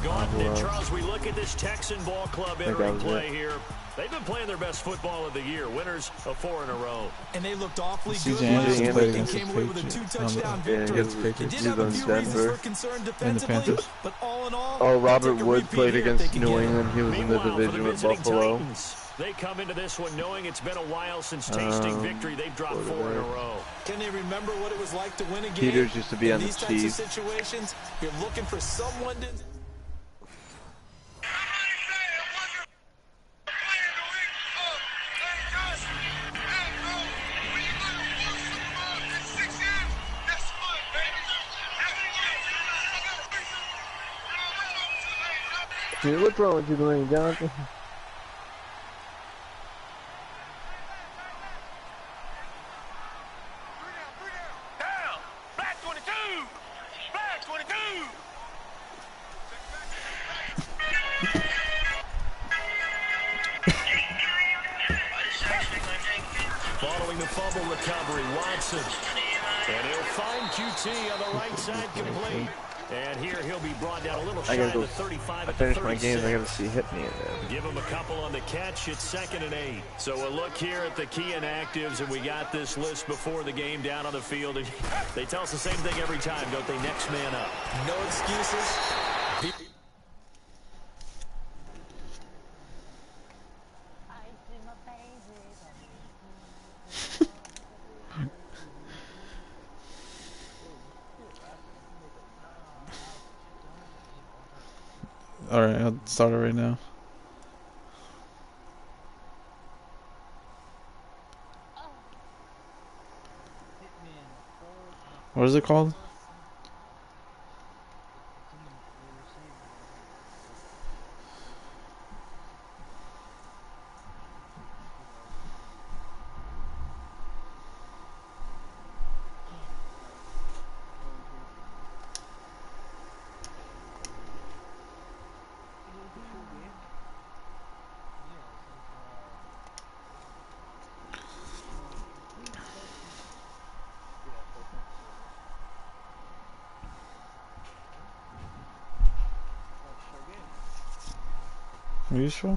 go up, and Charles, we look at this Texan ball club entering play here. They've been playing their best football of the year, winners of 4 in a row. And they looked awfully good last week and came away with a 2-touchdown victory. They did have a few reasons for concern defensively, but all in all, Robert Wood played against New England. He was in the division with Buffalo. Titans, they come into this one knowing it's been a while since tasting victory. They've dropped 4 in a row. Can they remember what it was like to win a game? Peters used to be on the Chiefs. In these types of situations, you're looking for someone to... Dude, what's wrong with you, Dwayne Johnson? Down! Black 22! Black 22! Following the fumble recovery, Watson. And he'll find QT on the right side complete. And here he'll be brought down a little shy of the 35 at the 36. I finished my games. I got to see hit me in there. Give him a couple on the catch. It's 2nd and 8. So we'll look here at the key inactives, and we got this list before the game down on the field. And they tell us the same thing every time, don't they? Next man up. No excuses. Alright, I'll start it right now. What is it called? Are you sure?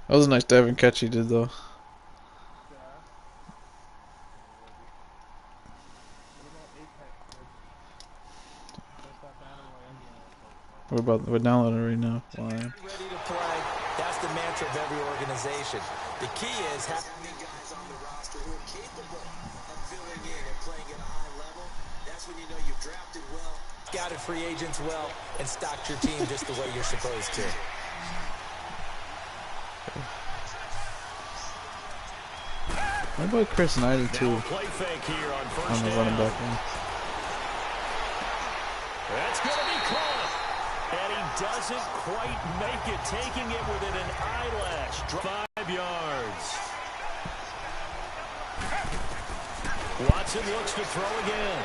That was a nice diving catch he did, though. We're downloading right now. Ready to play. That's the mantra of every organization. The key is having guys on the roster who are capable of filling in and playing at a high level. That's when you know you've drafted well, scouted free agents well, and stocked your team just the way you're supposed to. What about Chris 92 play fake here on the running back one? That's going to be caught. And he doesn't quite make it, taking it within an eyelash. 5 yards. Watson looks to throw again.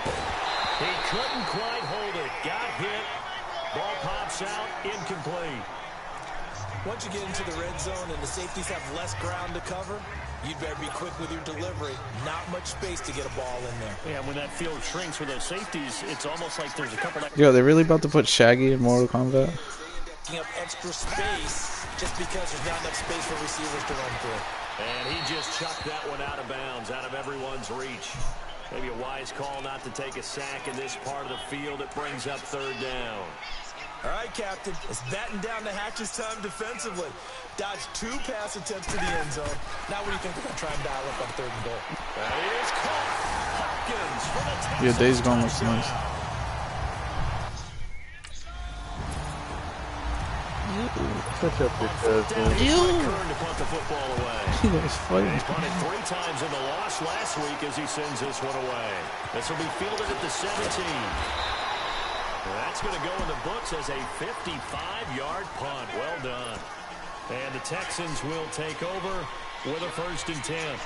He couldn't quite hold it. Got hit. Ball pops out. Incomplete. Once you get into the red zone and the safeties have less ground to cover, you'd better be quick with your delivery. Not much space to get a ball in there. Yeah, when that field shrinks with those safeties, it's almost like there's a couple of... Yo, they're really about to put Shaggy in Mortal Kombat? Taking up extra space just because there's not enough space for receivers to run through. And he just chucked that one out of bounds, out of everyone's reach. Maybe a wise call not to take a sack in this part of the field. It brings up 3rd down. All right, Captain. It's batten down the hatches time defensively. Dodged 2 pass attempts to the end zone. Now what do you think they're going to try and dial up on 3rd and goal? That is caught. Hopkins for the Texans. Yeah, Days Gone looks nice. Ooh. Push up your chest, man. Kern to punt the football away. He was fighting. He's punted 3 times in the loss last week as he sends this one away. This will be fielded at the 17. That's going to go in the books as a 55-yard punt. Well done. And the Texans will take over with a 1st and 10.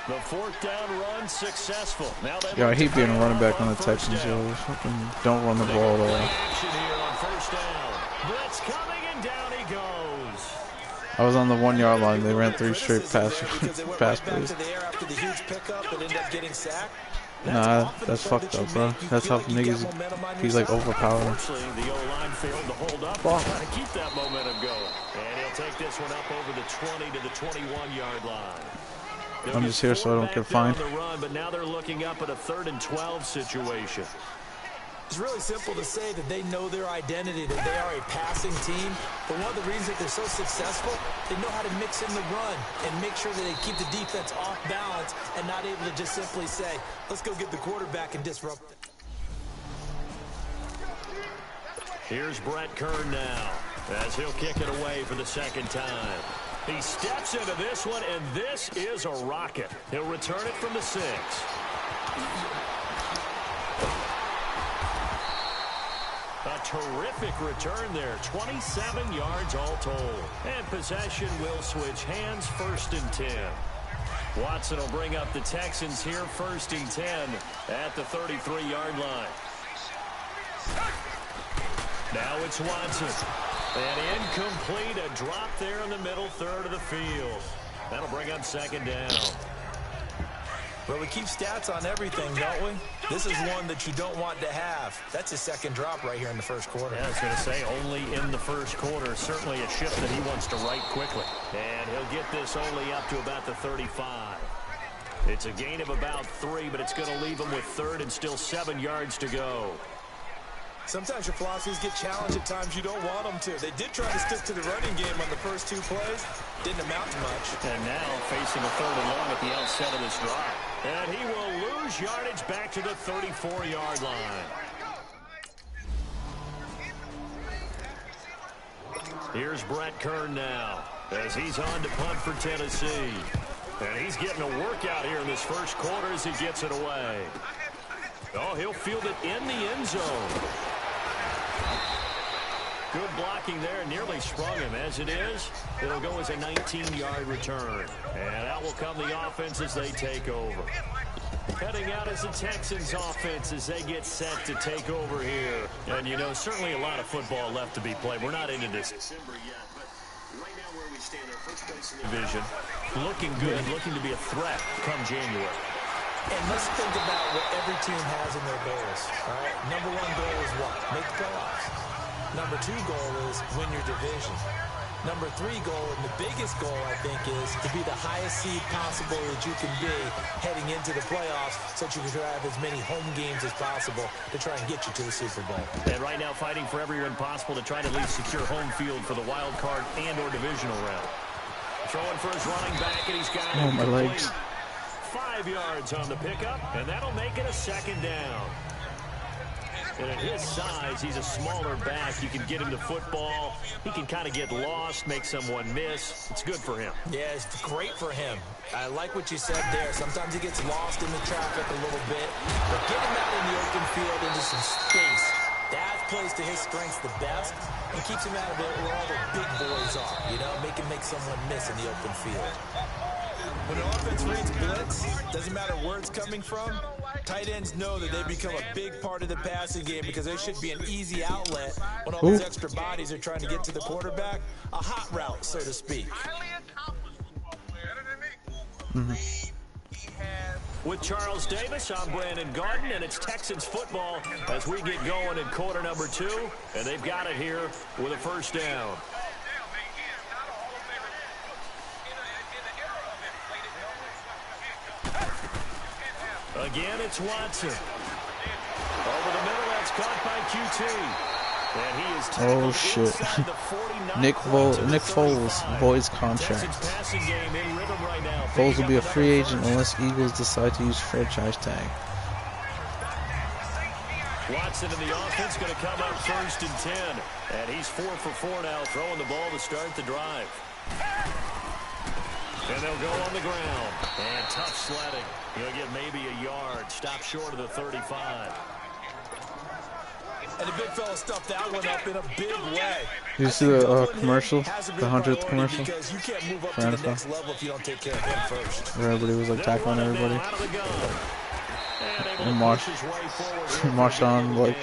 The 4th down run successful. Now Yeah, I hate being a running back on the Texans. Yo. Fucking don't run the ball at all. Action here on 1st down. Blitz coming and down he goes. I was on the 1 yard line. They ran 3 straight pass plays. Nah, that's fucked up, bro. That's how niggas. He's like overpowered. Unfortunately, the O-line failed to hold up. Trying to keep that momentum going. And he'll take this one up over the 20 to the 21-yard line. I'm just here so I don't get fined. The run, but now they're looking up at a 3rd and 12 situation. It's really simple to say that they know their identity, that they are a passing team. But one of the reasons that they're so successful, they know how to mix in the run and make sure that they keep the defense off balance and not able to just simply say, let's go get the quarterback and disrupt it. Here's Brett Kern now as he'll kick it away for the 2nd time. He steps into this one, and this is a rocket. He'll return it from the 6. A terrific return there. 27 yards all told. And possession will switch hands. 1st and 10. Watson will bring up the Texans here. 1st and 10 at the 33-yard line. Now it's Watson. And incomplete. A drop there in the middle 3rd of the field. That'll bring up 2nd down. Well, we keep stats on everything, don't we? This is one that you don't want to have. That's his 2nd drop right here in the 1st quarter. Yeah, I was going to say only in the 1st quarter. Certainly a shift that he wants to right quickly. And he'll get this only up to about the 35. It's a gain of about 3, but it's going to leave him with 3rd and still 7 yards to go. Sometimes your philosophies get challenged at times you don't want them to. They did try to stick to the running game on the first 2 plays. Didn't amount to much. And now facing a 3rd and long at the outset of this drive. And he will lose yardage back to the 34-yard line. Here's Brett Kern now as he's on to punt for Tennessee. And he's getting a workout here in this 1st quarter as he gets it away. Oh, he'll field it in the end zone. Good blocking there, nearly sprung him. As it is, it'll go as a 19-yard return. And out will come the offense as they take over. Heading out as the Texans offense as they get set to take over here. And, you know, certainly a lot of football left to be played. We're not into this December yet, but right now where we stand, our first place in the division, looking good, looking to be a threat come January. And let's think about what every team has in their goals. All right? Number 1 goal is what? Make the playoffs. Number 2 goal is win your division. Number 3 goal, and the biggest goal, I think, is to be the highest seed possible that you can be heading into the playoffs so that you can drive as many home games as possible to try and get you to the Super Bowl. And right now fighting for every win possible to try to at least secure home field for the wild card and or divisional round. Throwing for his running back, and he's got it. My legs. 5 yards on the pickup, and that'll make it a 2nd down. And at his size, he's a smaller back. You can get him the football. He can kind of get lost, make someone miss. It's good for him. Yeah, it's great for him. I like what you said there. Sometimes he gets lost in the traffic a little bit. But get him out in the open field into some space. That plays to his strengths the best and keeps him out of it where all the big boys are. You know, make him make someone miss in the open field. When the offense reads blitz, doesn't matter where it's coming from, tight ends know that they become a big part of the passing game because they should be an easy outlet when all those extra bodies are trying to get to the quarterback. A hot route, so to speak. With Charles Davis, I'm Brandon Garden, and it's Texans football as we get going in quarter number 2, and they've got it here with a 1st down. Again, it's Watson. Over the middle, that's caught by QT. And he is oh, shit. Nick Foles, boys contract. Foles will be a free agent unless Eagles decide to use franchise tag. Watson in the offense going to come up 1st and 10. And he's 4 for 4 now, throwing the ball to start the drive. And they'll go on the ground. And tough sledding. He'll get maybe a yard. Stop short of the 35. And the big fella stuffed that one up in a big way. Did you see the commercial? The 100th commercial? Because you can't move up for to the NFL? next level if you don't take care of him first. Where everybody was like tackling everybody. And marched on like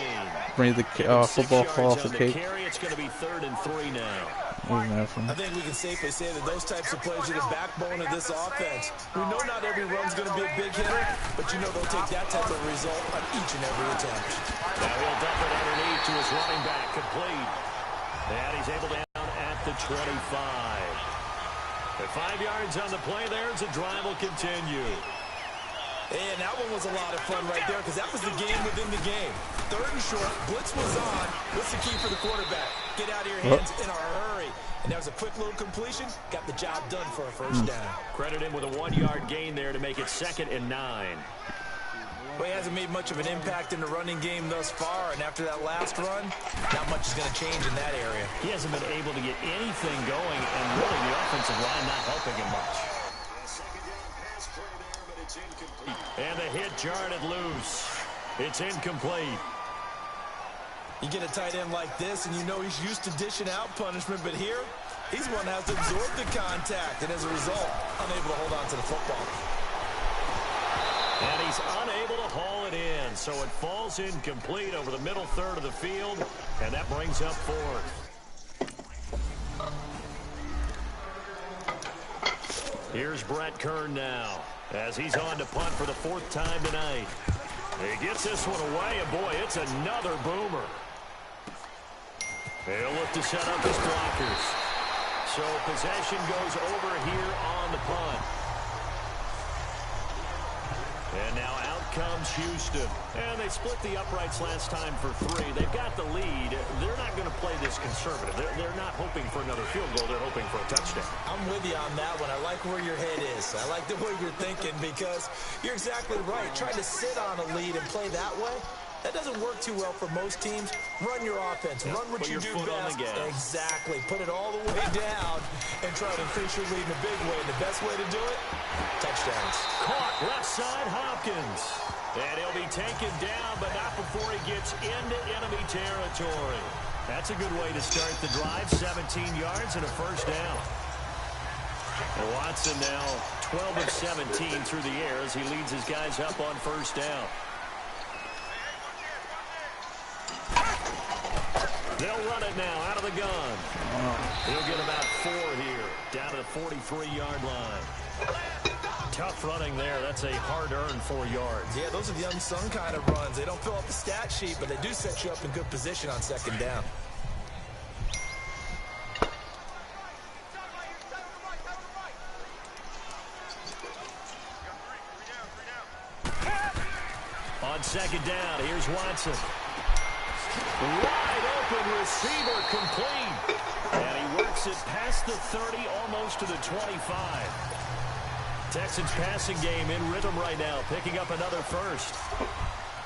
bring the football fall off the cake. It's going to be 3rd and 3 now. I think we can safely say that those types of plays are the backbone of this offense. We know not every run's going to be a big hitter, but you know they'll take that type of result on each and every attempt. Now he'll dump it underneath to his running back, complete. And he's able to down at the 25. At 5 yards on the play there, the drive will continue. And that one was a lot of fun right there because that was the game within the game. 3rd and short, blitz was on. What's the key for the quarterback? Get out of your hands in a hurry. And that was a quick little completion. Got the job done for a 1st down. Credit him with a 1-yard gain there to make it 2nd and 9. Well, he hasn't made much of an impact in the running game thus far, and after that last run, not much is going to change in that area. He hasn't been able to get anything going, and really the offensive line not helping him much. And the hit jarred it loose. It's incomplete. You get a tight end like this, and you know he's used to dishing out punishment, but here, he's one that has to absorb the contact, and as a result, unable to hold on to the football. And he's unable to haul it in, so it falls incomplete over the middle 3rd of the field, and that brings up 4th. Here's Brett Kern now, as he's on to punt for the 4th time tonight. He gets this one away, and boy, it's another boomer. He'll look to set up his blockers. So possession goes over here on the punt. And now out comes Houston. And they split the uprights last time for 3. They've got the lead. They're not going to play this conservative. They're not hoping for another field goal. They're hoping for a touchdown. I'm with you on that one. I like where your head is. I like the way you're thinking because you're exactly right. Trying to sit on a lead and play that way, that doesn't work too well for most teams. Run your offense. Run what you do best. Exactly. Put it all the way down and try to increase your lead in a big way. And the best way to do it, touchdowns. Caught left side Hopkins. And he'll be taken down, but not before he gets into enemy territory. That's a good way to start the drive. 17 yards and a 1st down. And Watson now 12 of 17 through the air as he leads his guys up on 1st down. They'll run it now out of the gun. He'll get about 4 here, down to the 43-yard line. Tough running there. That's a hard-earned 4 yards. Yeah, those are the unsung kind of runs. They don't fill up the stat sheet, but they do set you up in good position on 2nd down. On 2nd down, here's Watson. Wide open receiver complete. And he works it past the 30, almost to the 25. Texans passing game in rhythm right now, picking up another 1st.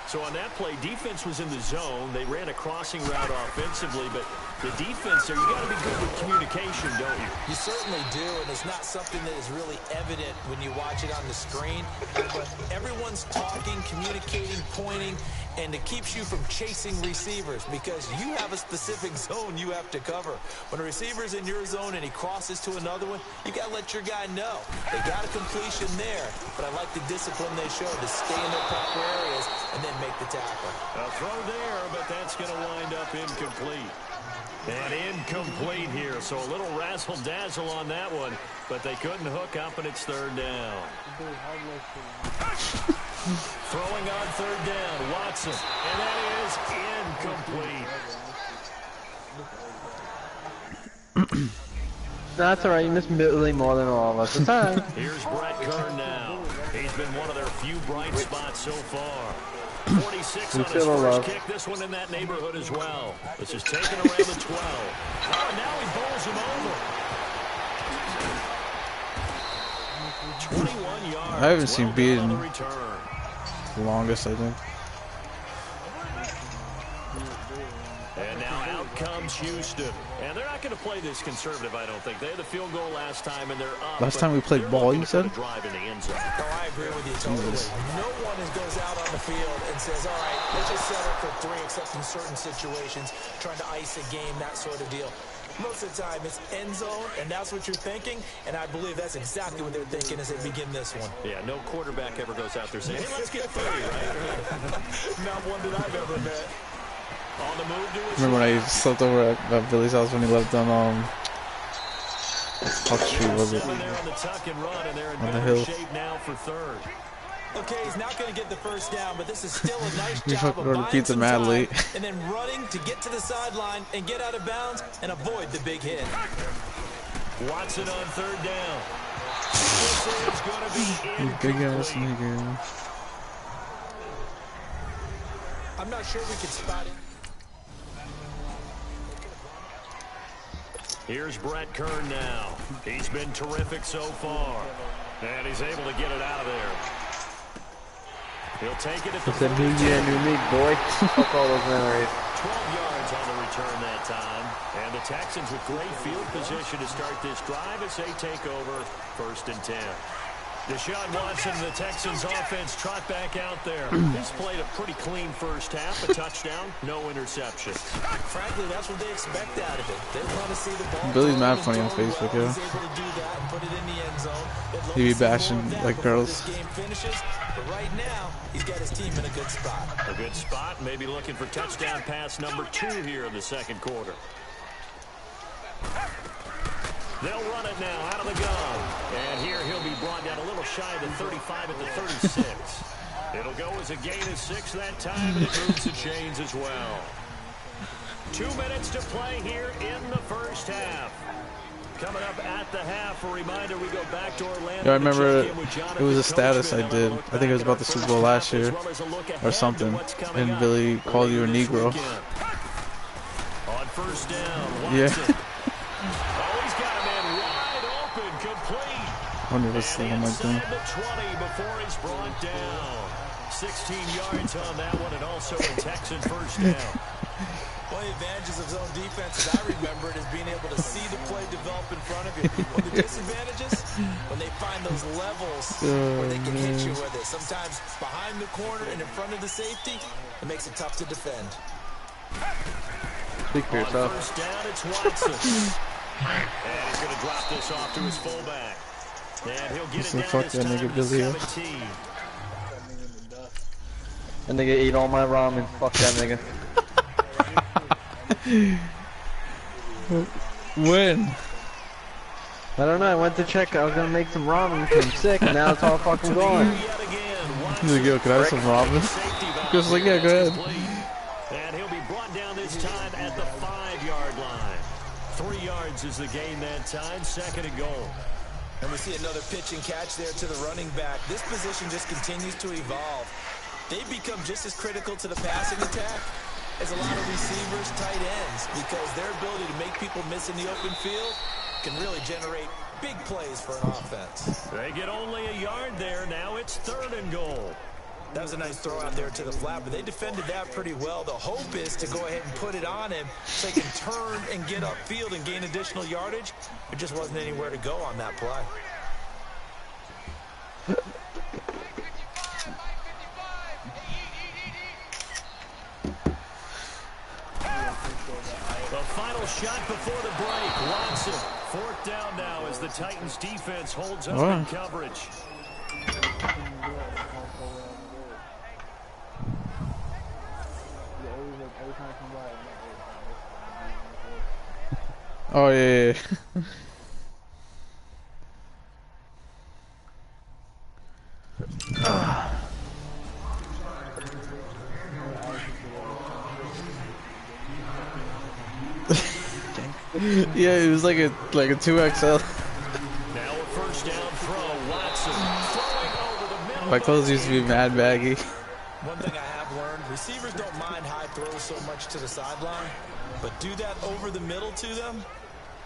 So on that play, defense was in the zone. They ran a crossing route offensively, but the defense there, you got to be good with communication, don't you? You certainly do, and it's not something that is really evident when you watch it on the screen. But everyone's talking, communicating, pointing, and it keeps you from chasing receivers because you have a specific zone you have to cover. When a receiver's in your zone and he crosses to another one, you got to let your guy know. They got a completion there, but I like the discipline they showed to stay in their proper areas and then make the tackle. A throw there, but that's going to wind up incomplete. And incomplete here, so a little razzle-dazzle on that one, but they couldn't hook up, and it's 3rd down. Throwing on 3rd down, Watson, and that is incomplete. That's all right. You missed Millie more than all of us. It's all right. Here's Brett Kern now. He's been one of their few bright spots so far. 46 on his first kick. This one in that neighborhood as well. This is taken around the 12. Oh, now he bowls him over. 21 yards. I haven't seen Beat in the longest, I think. And now out comes Houston. And they're not going to play this conservative, I don't think. They had the field goal last time, and they're up. Last time we played ball, you said? Drive in the end zone. Oh, I agree with you totally. No one goes out on the field and says, all right, let's just settle for 3, except in certain situations, trying to ice a game, that sort of deal. Most of the time, it's end zone, and that's what you're thinking, and I believe that's exactly what they're thinking as they begin this one. Yeah, no quarterback ever goes out there saying, hey, let's get 30, right? Not one that I've ever met. On the move to his Remember when I slept over at Billy's house when he lived on Huck Street, was it? on the tuck and run, and they're in On the better hill. shape now for third. Okay, he's not going to get the first down, but this is still a nice We job fucking of ordered buying pizza some mad time late. and then running to get to the sideline and get out of bounds and avoid the big hit. Watson on third down. This is going to be You big ass incomplete. nigga. I'm not sure we can spot it. Here's Brett Kern now. He's been terrific so far. And he's able to get it out of there. He'll take it at the It's a new year, new me, boy. Fuck all those memories. 12 yards on the return that time. And the Texans with great field position to start this drive as they take over 1st and 10. Deshaun Watson and the Texans offense trot back out there. He's played a pretty clean first half, a touchdown, no interceptions. Frankly, that's what they expect out of it. They want to see the ball. Billy's mad funny on Facebook, well. yeah. He's able to do that and put it in the end zone. He be bashing like girls. This game finishes, but right now, he's got his team in a good spot. A good spot, maybe looking for touchdown pass number 2 here in the second quarter. They'll run it now out of the gun. And here he'll be brought down a little shy of the 35 at the 36. It'll go as a gain of 6 that time, and it moves the chains as well. 2 minutes to play here in the first half. Coming up at the half, a reminder, we go back to Orlando. Yeah, I remember it was a status I did. I think it was about the Super Bowl last year or something. And Billy called you a Negro. On first down, Yeah. Watson. Oh, he's got a man wide open, complete. I wonder if it's still on my thing. Inside the 20 before he's brought down. 16 yards on that one, and also a Texan first down. One of the advantages of zone defense, as I remember it, is being able to see the play develop in front of you. One of the disadvantages, when they find those levels where they can hit you with it. Sometimes behind the corner and in front of the safety, it makes it tough to defend. Speak for On yourself. first down, it's Watson. And he's going to drop this off to his fullback. And he'll get it down Fuck this that time nigga to Billy up. 17. That nigga ate all my ramen. Fuck that nigga. When? I don't know. I went to check. I was gonna make some ramen because I'm sick, and now it's all fucking gone. Yet again, He's like, yo, can I have some ramen? safety valve Chris was like, yeah, go ahead. complete. And he'll be brought down this time at the 5-yard line. 3 yards is the gain that time, 2nd and goal. And we see another pitch and catch there to the running back. This position just continues to evolve. They become just as critical to the passing attack as a lot of receivers, tight ends, because their ability to make people miss in the open field can really generate big plays for an offense. They get only a yard there. Now it's 3rd and goal. That was a nice throw out there to the flat, but they defended that pretty well. The hope is to go ahead and put it on him so he can turn and get upfield and gain additional yardage. There just wasn't anywhere to go on that play. The final shot before the break. Watson, 4th down now as the Titans defense holds up in coverage. Oh, yeah. Yeah, it was like a 2XL. Now a first down throw. Watson throwing over the middle. My clothes used to be mad baggy. One thing I have learned, receivers don't mind high throws so much to the sideline, but do that over the middle to them,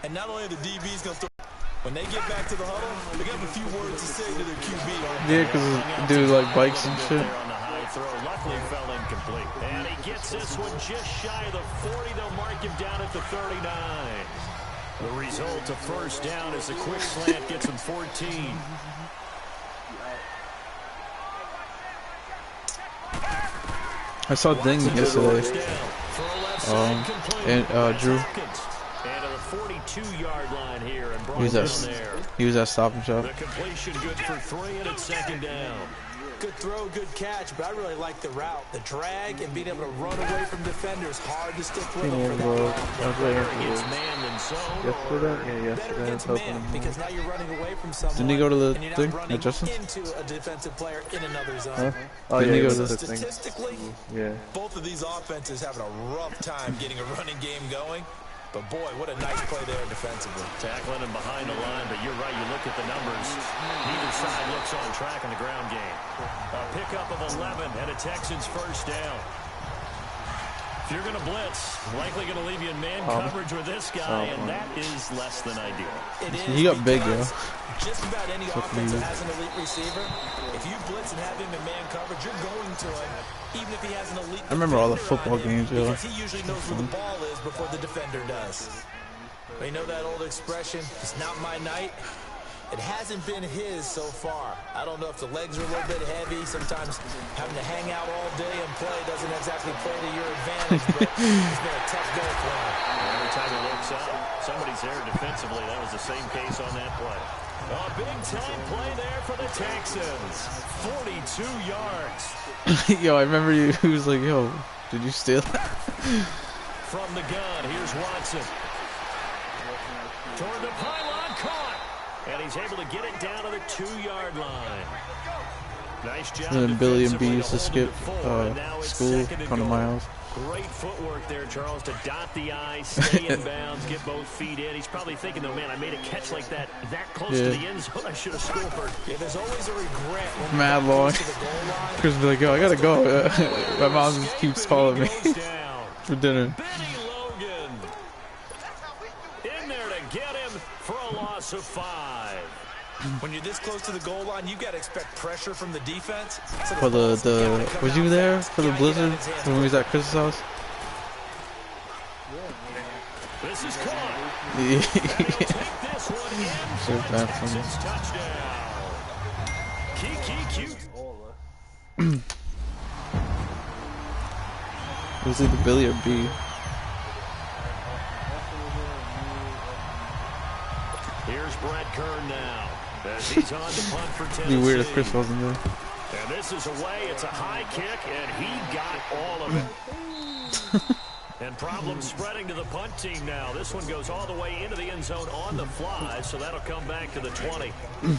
and not only are the DBs going to throw, when they get back to the huddle, they're going to have a few words to say to their QB. Yeah, because dude like bikes and shit. On the high throw, luckily fell incomplete. And he gets gets this one just shy of the 40. They'll mark him down at the 39. The result, a first down as the quick slant gets him 14. I saw Ding yesterday. And Drew. And to the 42-yard line here and brought He down was there. at Stop and Shop. The completion good for 3, and it's second down. Good throw, good catch, but I really like the route. The drag and being able to run away from defenders. Hard to stick with them for that long. Better against man than zone. Better against man, because now you're running away from someone. Didn't he go to the and you're thing? not running Justin? into a defensive player in another zone. Huh? Oh, Didn't he yeah, go to the thing. Statistically, both of these offenses having a rough time getting a running game going. But boy, what a nice play there defensively. Tackling him behind the line, but you're right, you look at the numbers. Neither side looks on track in the ground game. A pickup of 11 and a Texans first down. If you're going to blitz, likely going to leave you in man coverage with this guy, and that is less than ideal. He got big, yo. Just about any offense that has an elite receiver, if you blitz and have him in man coverage, you're going to him, even if he has an elite. I remember all the football games, yo. Because he usually knows where the ball is before the defender does. You know that old expression, it's not my night? It hasn't been his so far. I don't know if the legs are a little bit heavy. Sometimes having to hang out all day and play doesn't exactly play to your advantage, but it's been a tough go for him. Every time he looks up, somebody's there defensively. That was the same case on that play. A big-time play there for the Texans. 42 yards. Yo, I remember he was like, yo, did you steal that? From the gun, here's Watson. Toward the pylon, caught. And he's able to get it down to the 2-yard line. Nice job. And then Billy and B used to skip school in front of my house. Great footwork there, Charles, to dot the I, stay in bounds, get both feet in. He's probably thinking, though, man, I made a catch like that close to the end zone. I should have scored. Yeah, there's always a regret. Mad long. Chris be like, yo, I gotta go. My mom just keeps calling me for dinner. Benny Logan in there to get him for a loss of 5. When you're this close to the goal line, you got to expect pressure from the defense. For was you there for the blizzard when we was at Chris's house? This is caught. Yeah. Take this one in for the Texans touchdown. Was it the Billy or B? Here's Brett Kern now. As he's on the punt for Tennessee. It'd be weird if Chris wasn't there. And this is away. It's a high kick, and he got all of it. And problems spreading to the punt team now. This one goes all the way into the end zone on the fly, so that'll come back to the 20.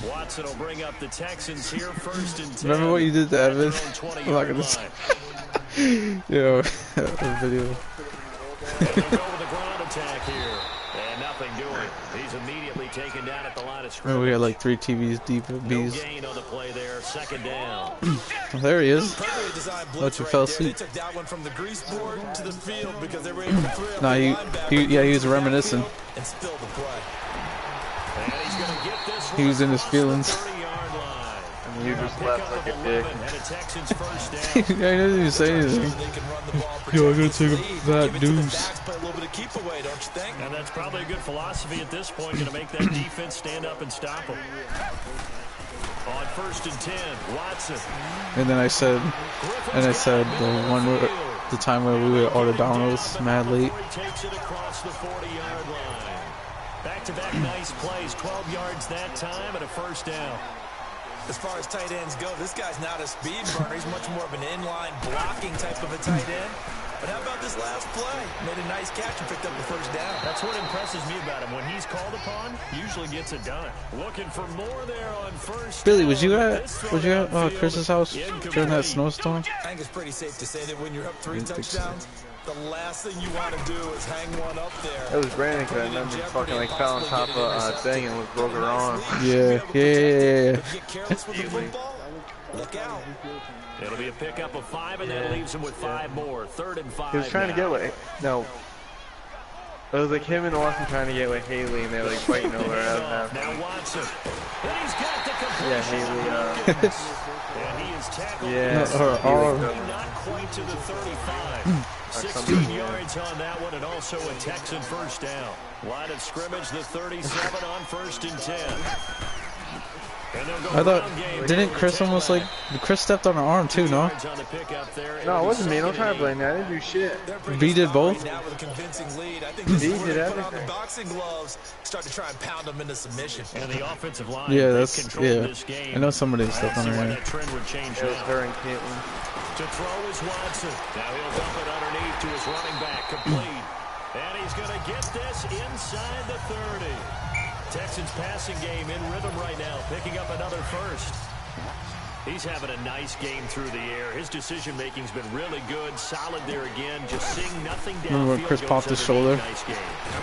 Watson will bring up the Texans here first and 10. Remember what you did to Evan? I'm not gonna say. Yo, that video. And they'll go with the ground attack here. And nothing doing. He's immediately taken down at the line of scrimmage. Remember we had like 3 TVs deep at B's. No gain on the play there. Second down. Oh, there he is. Thought you fell asleep. They took that one from the grease board to the field because they were able to free up Nah, the he was reminiscing. and spill the play. And he's going to get this one He was in his across the feelings. 30-yard line. And you just left like a dick. And a Texans first down. Yeah, he didn't even say anything. They can run the ball, Yo, I gotta protect take this a lead, fat give it to the deuce. backs, play a little bit of keep away, don't you think? And that's probably a good philosophy at this point, going to make that defense stand up and stop them. On first and 10, Watson. And then I said the time where we were order Domino's mad late. He takes it across the 40-yard line. Back-to-back nice plays, 12 yards that time, and a first down. As far as tight ends go, this guy's not a speed burner. He's much more of an inline blocking type of a tight end. But how about this last play? Made a nice catch and picked up the first down. That's what impresses me about him. When he's called upon, usually gets it done. Looking for more there on first. Billy, was you at Chris's house during that snowstorm? I think it's pretty safe to say that when you're up 3 touchdowns, the last thing you want to do is hang one up there. It was raining because I remember he fucking like fell on top of a thing and was broke her arm. Yeah. If you get careless with the football, look out. It'll be a pickup of 5, and that leaves him with 5 more. 3rd and 5. He was trying to get with no. It was like him and Austin trying to get with Haley, and they were like fighting over it. Now Watson. And he's got the completion. Yeah, Haley. And he is tackled. Yeah. Her arm. Not quite to the 35. 16 yards on that one, and also a Texan first down. Line of scrimmage, the 37 on 1st and 10. I thought, didn't Chris almost like, Chris stepped on her arm too, no? No, it wasn't me. Don't try to blame me. I didn't do shit. V did both? Now with a convincing lead, I think V this did is put on the everything. boxing gloves, start to try and pound them into submission. And the offensive line, Yeah, they've that's, controlled yeah. this game. I know somebody I stepped on see her why hand. that trend would change It was now. her and Caitlin. To throw is Watson. Now he'll dump it underneath to his running back, complete. And he's going to get this inside the 30. Texans passing game in rhythm right now, picking up another first. He's having a nice game through the air. His decision-making's been really good, solid there again, just seeing nothing downfield. Remember when Chris popped his shoulder? Nice game.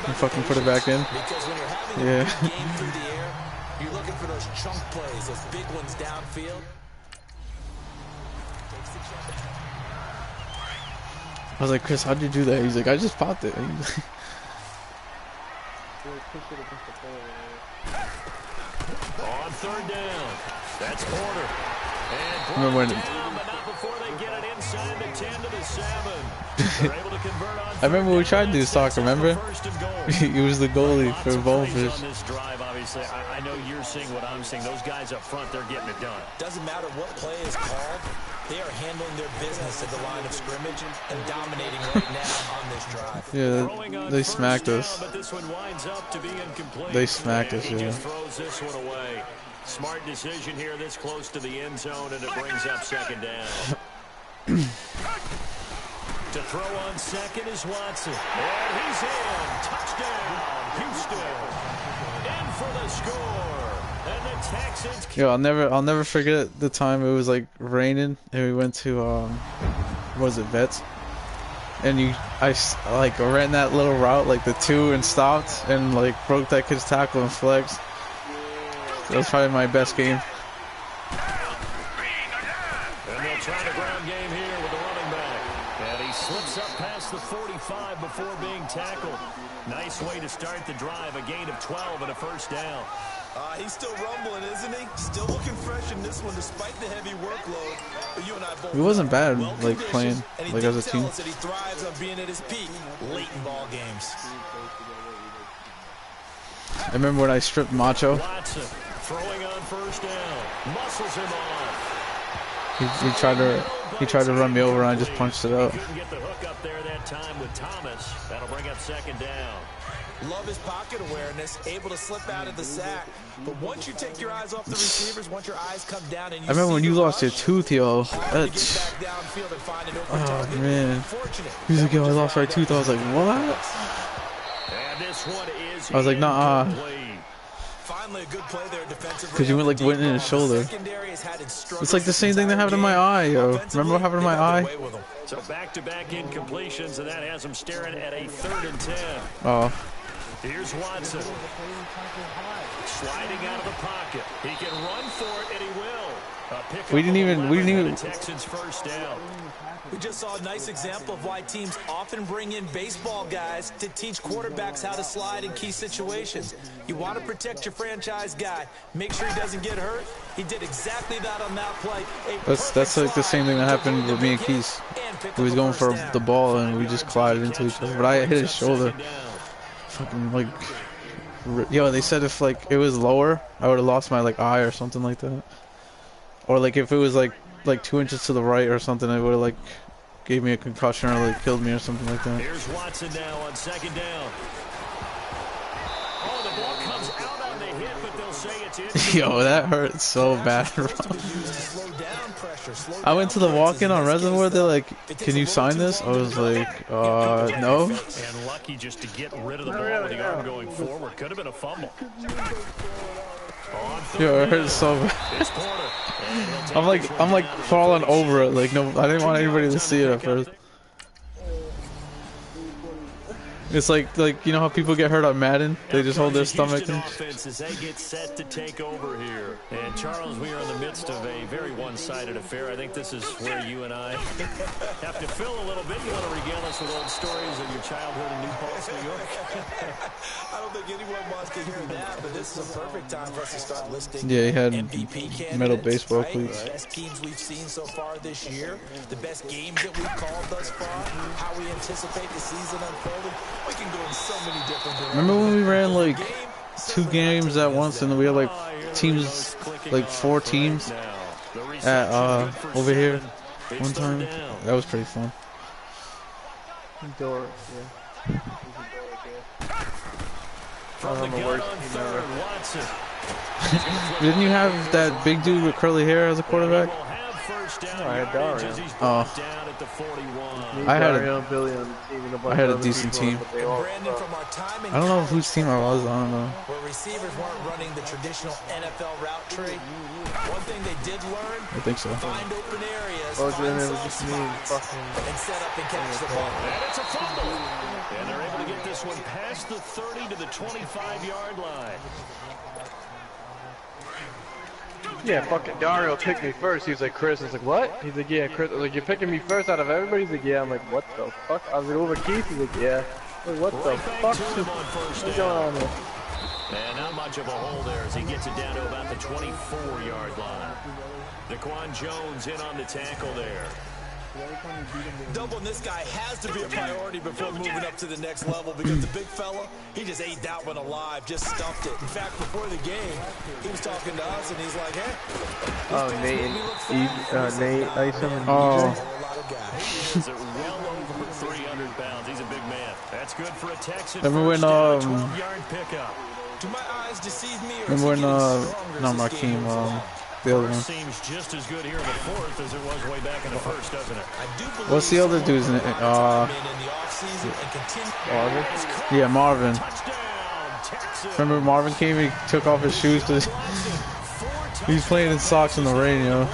And fucking put it back in? Because when you're having a big game through the air, you're looking for those chunk plays, those big ones downfield. I was like, Chris, how'd you do that? He's like, I just popped it. On 3rd down, that's Porter. And Remember when- down, but not before they get it inside the 10 to the 7. They're able to convert on I remember we tried to do soccer, remember? first and goal. He was the goalie for Lots of Bonefish. plays on this drive, obviously. I know you're seeing what I'm seeing. Those guys up front, they're getting it done. Doesn't matter what play is called, they are handling their business at the line of scrimmage and dominating right now on this drive. Yeah, Throwing on they first smacked down, us. but this one winds up to be incomplete. They smacked us, He yeah. just throws this one away. Smart decision here this close to the end zone, and it brings up 2nd down. To throw on 2nd is Watson. And he's in. Touchdown, Houston. In for the score. And the Texans... Yo, I'll never forget the time it was like raining and we went to what was it, Vets? And I like ran that little route, like the 2 and stopped and like broke that kid's tackle and flexed. That was probably my best game. And they'll try the ground game here with the running back. And he slips up past the 45 before being tackled. Nice way to start the drive. A gain of 12 and a first down. He's still rumbling, isn't he? Still looking fresh in this one despite the heavy workload. But you and I both It wasn't bad, well like conditioned, playing and he like did as a tell team. us that he thrives on being at his peak late in ball games. I remember when I stripped Macho. Watson throwing on first down. Muscles him off. He tried to run me over and I just punched it out. Couldn't get the hook up there that time with Thomas. That'll bring up 2nd down. Love his pocket awareness, able to slip out of the sack. But once you take your eyes off the receivers, once your eyes come down and you I remember when you lost your rush, tooth, yo. hard to get That's, back downfield and find an open oh target. man. Unfortunate. He was like, That yo, I was lost just my tooth. I was like, what? And this one is I was like, nah. incomplete. Finally a good play there defensively. Because you went like went in his shoulder. It's like the same thing that happened in my eye, yo. Remember what happened in my eye? So back-to-back incompletions, and that has him staring at a 3rd and 10. Oh. Here's Watson. Sliding out of the pocket. He can run for it, and he will. We didn't even. Texans first down. We just saw a nice example of why teams often bring in baseball guys to teach quarterbacks how to slide in key situations. You want to protect your franchise guy. Make sure he doesn't get hurt. He did exactly that on that play. That's like the same thing that happened with me and Keith. He was going for the ball and we just collided into each other. But I hit his shoulder. Fucking like, yo, they said if like it was lower, I would have lost my like eye or something like that. Or like if it was like 2 inches to the right or something, it would have like gave me a concussion or like killed me or something like that. Here's Watson now on 2nd down. Oh, the ball comes out on the hit, but they'll say it's in. Yo, that hurt so bad. I went to the walk-in on Reservoir. They're like, "Can you sign this?" I was like, "No." And lucky just to get rid of the ball with the arm going forward. Could have been a fumble. Yo, it hurt so bad. I'm like falling over it. Like no, I didn't want anybody to see it at first. It's like you know how people get hurt on Madden? They just hold their stomach. Offense as they get set to take over here. And Charles, we are in the midst of a very one-sided affair. I think this is where you and I have to fill a little bit. You want to regale us with old stories of your childhood in New Paltz, New York? I don't think anyone wants to hear that, but this is a perfect time for us to start listing. Yeah, he had MVP metal baseball right? cleats. The best teams we've seen so far this year, the best games that we've called thus far, how we anticipate the season unfolding. We can go in so many different directions. Remember when we ran like 2 games at once and we had like teams, like 4 teams at over here one time? That was pretty fun. Door, yeah. From the gun on third, Watson. Didn't you have that big dude with curly hair as a quarterback? I had Dario. Oh. I had a decent team. I don't know whose team I was. I don't know. Where receivers weren't running the traditional NFL route tree, one thing they did learn, I think so. find open areas, Oh, find then it soft was just me and spots, fucking... and set up and catch the ball. And it's a fumble. And they're able to get this one past the 30 to the 25-yard line. Yeah, fucking Dario picked me first. He was like, Chris. I was like, what? He's like, yeah, Chris. I was like, you're picking me first out of everybody? He's like, yeah. I'm like, what the fuck? I was like, over Keith? He's like, yeah. I was like, what the fuck? What's going on here? And not much of a hole there as he gets it down to about the 24-yard line. Daquan Jones in on the tackle there. Doubling this guy has to be a priority before moving up to the next level because the big fella, he just ate that one alive, just stuffed it. In fact, before the game, he was talking to us and he's like, hey. Oh, Nate Isom. Oh. He is well over 300 pounds. He's a big man. That's good for a Texan. Remember when 12-yard pickup. Do my eyes deceive me? remember when not Markeem, the other one. Seems just as good here in the fourth as it was way back in the first, doesn't it? What's the other dude's name? Yeah, Marvin. Remember Marvin came and he took off his shoes to he's playing in socks in the rain, yo.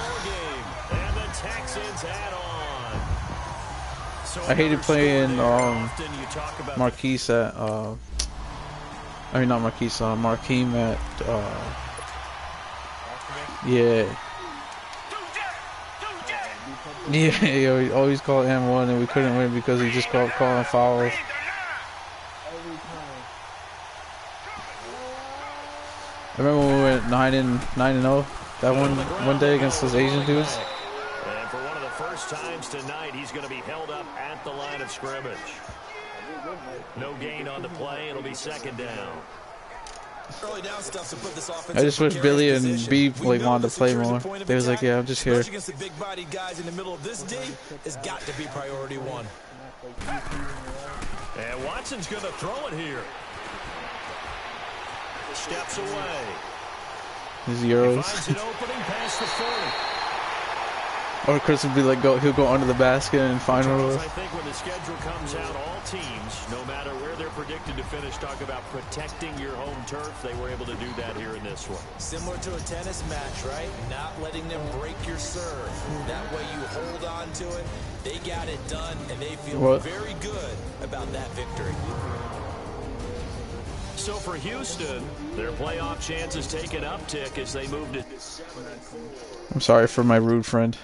I hated playing Marquise at I mean not Marquise, Markeem at yeah. Yeah, yo, he always called M1 and we couldn't win because he just kept calling fouls. I remember when we went 9-0 that one day against those Asian dudes. And for one of the first times tonight, he's going to be held up at the line of scrimmage. No gain on the play. It'll be second down. I just wish Billy and B like wanted to play more. They was like, yeah, I'm just here. Against the big body guys in the middle of this D has got to be priority one. And Watson's going to throw it here. Steps away. His Euros. Finds an opening past the 40. Or Chris would be like, he'll go under the basket and find one of us. I think when the schedule comes out, all teams, no matter where they're predicted to finish, talk about protecting your home turf. They were able to do that here in this one. Similar to a tennis match, right? Not letting them break your serve. That way you hold on to it. They got it done, and they feel very good about that victory. So for Houston, their playoff chances take an uptick as they move to... I'm sorry for my rude friend.